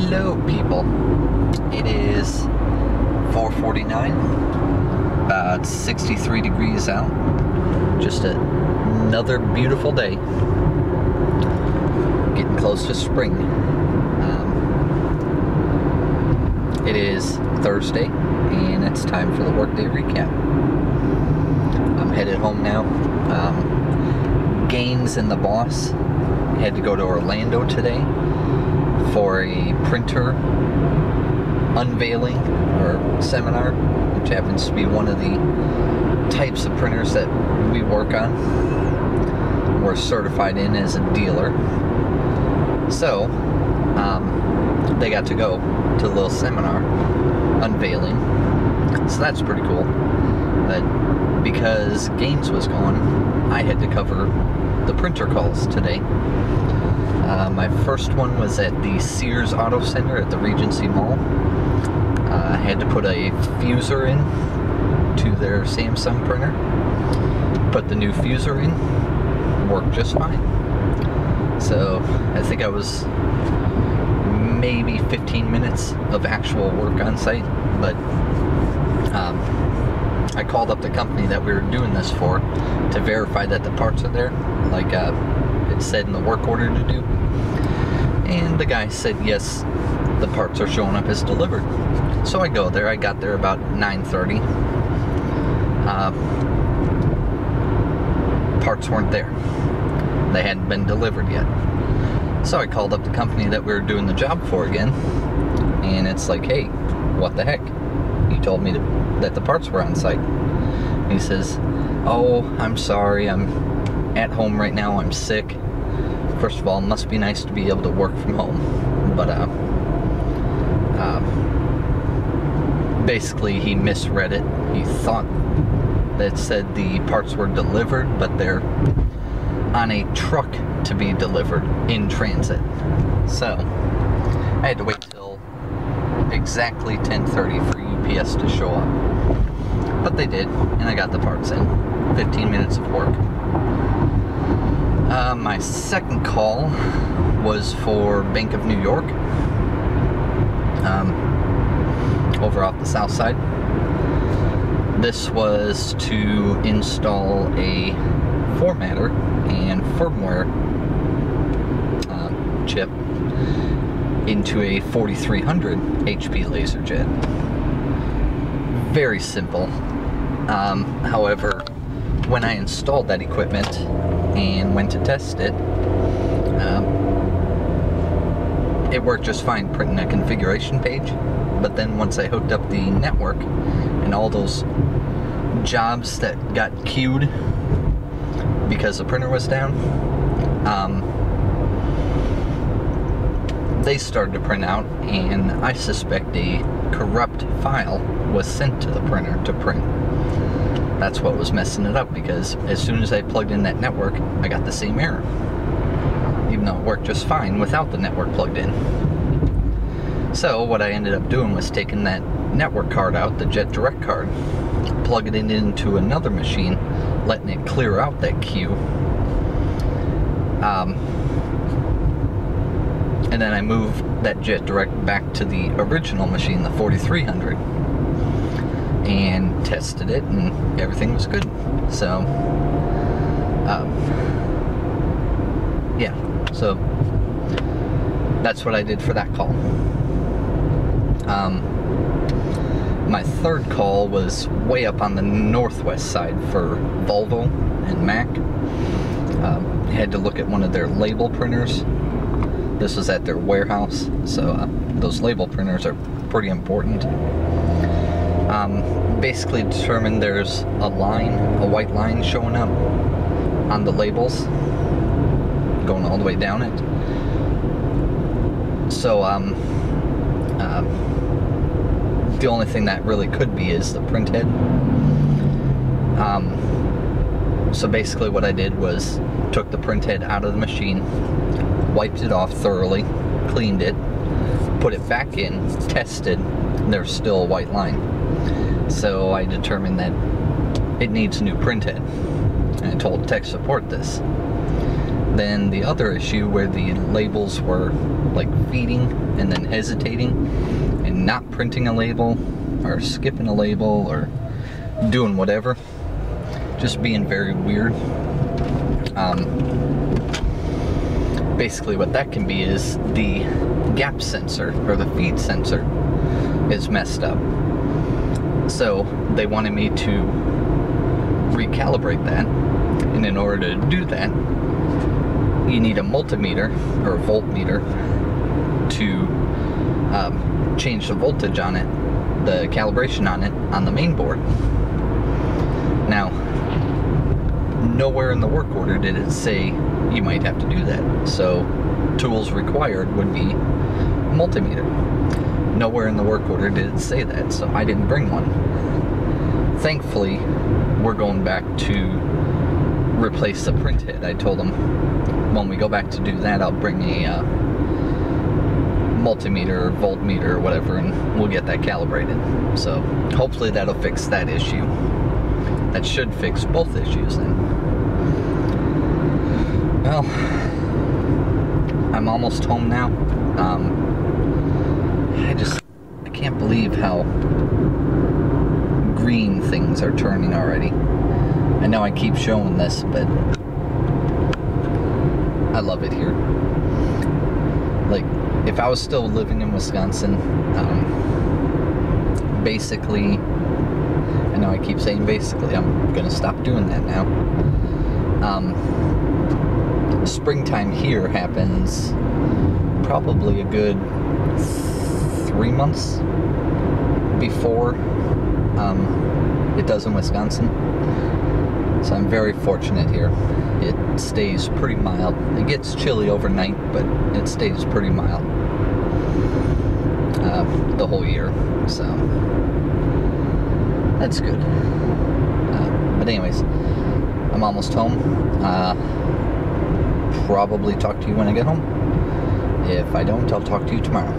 Hello people, it is 4:49, about 63 degrees out, just another beautiful day, getting close to spring. It is Thursday and it's time for the workday recap. I'm headed home now. Gaines and the boss had to go to Orlando today for a printer unveiling or seminar, which happens to be one of the types of printers that we work on. We're certified in as a dealer. So, they got to go to a little seminar unveiling. So that's pretty cool. But because Gaines was gone, I had to cover the printer calls today. My first one was at the Sears Auto Center at the Regency Mall. I had to put a fuser in to their Samsung printer. Put the new fuser in, worked just fine. So I think I was maybe 15 minutes of actual work on site, but I called up the company that we were doing this for to verify that the parts are there, like it said in the work order to do. And the guy said, yes, the parts are showing up as delivered. So I go there. I got there about 9:30. Parts weren't there. They hadn't been delivered yet. So I called up the company that we were doing the job for again. And it's like, hey, what the heck? You told me that the parts were on site. And he says, oh, I'm sorry. I'm at home right now. I'm sick. First of all, it must be nice to be able to work from home. But basically he misread it. He thought that it said the parts were delivered, but they're on a truck to be delivered in transit. So I had to wait till exactly 10:30 for UPS to show up. But they did, and I got the parts in. 15 minutes of work. My second call was for Bank of New York, over off the south side. This was to install a formatter and firmware chip into a 4300 HP LaserJet. Very simple. However, when I installed that equipment and went to test it, it worked just fine printing a configuration page. But then once I hooked up the network and all those jobs that got queued because the printer was down, they started to print out, and I suspect a corrupt file was sent to the printer to print. That's what was messing it up, because as soon as I plugged in that network, I got the same error, even though it worked just fine without the network plugged in. So what I ended up doing was taking that network card out, the JetDirect card, plugging it into another machine, letting it clear out that queue. And then I moved that JetDirect back to the original machine, the 4300, and tested it, and everything was good. So, yeah, so that's what I did for that call. My third call was way up on the northwest side for Volvo and Mac. Had to look at one of their label printers. This was at their warehouse, so those label printers are pretty important. Basically determined there's a line, a white line showing up on the labels, going all the way down it. So, the only thing that really could be is the print head. So basically what I did was took the print head out of the machine, wiped it off thoroughly, cleaned it, put it back in, tested, and there's still a white line. So I determined that it needs a new print head. And I told tech support this. Then the other issue where the labels were like feeding and then hesitating and not printing a label or skipping a label or doing whatever, just being very weird. Basically what that can be is the gap sensor or the feed sensor is messed up. So they wanted me to recalibrate that, and in order to do that you need a multimeter or a voltmeter to change the voltage on it, the calibration on it, on the main board. Now, nowhere in the work order did it say you might have to do that. So, tools required would be a multimeter. Nowhere in the work order did it say that, so I didn't bring one. Thankfully, we're going back to replace the print head. I told them when we go back to do that, I'll bring a multimeter, voltmeter, or whatever, and we'll get that calibrated. So hopefully that'll fix that issue. That should fix both issues then. Well, I'm almost home now. I can't believe how green things are turning already. I know I keep showing this, but I love it here. Like, if I was still living in Wisconsin, basically, I know I keep saying basically, I'm gonna stop doing that now. Springtime here happens probably a good 3 months before it does in Wisconsin. So I'm very fortunate here. It stays pretty mild. It gets chilly overnight, but it stays pretty mild the whole year. So that's good. But anyways, I'm almost home. Probably talk to you when I get home. If I don't, I'll talk to you tomorrow.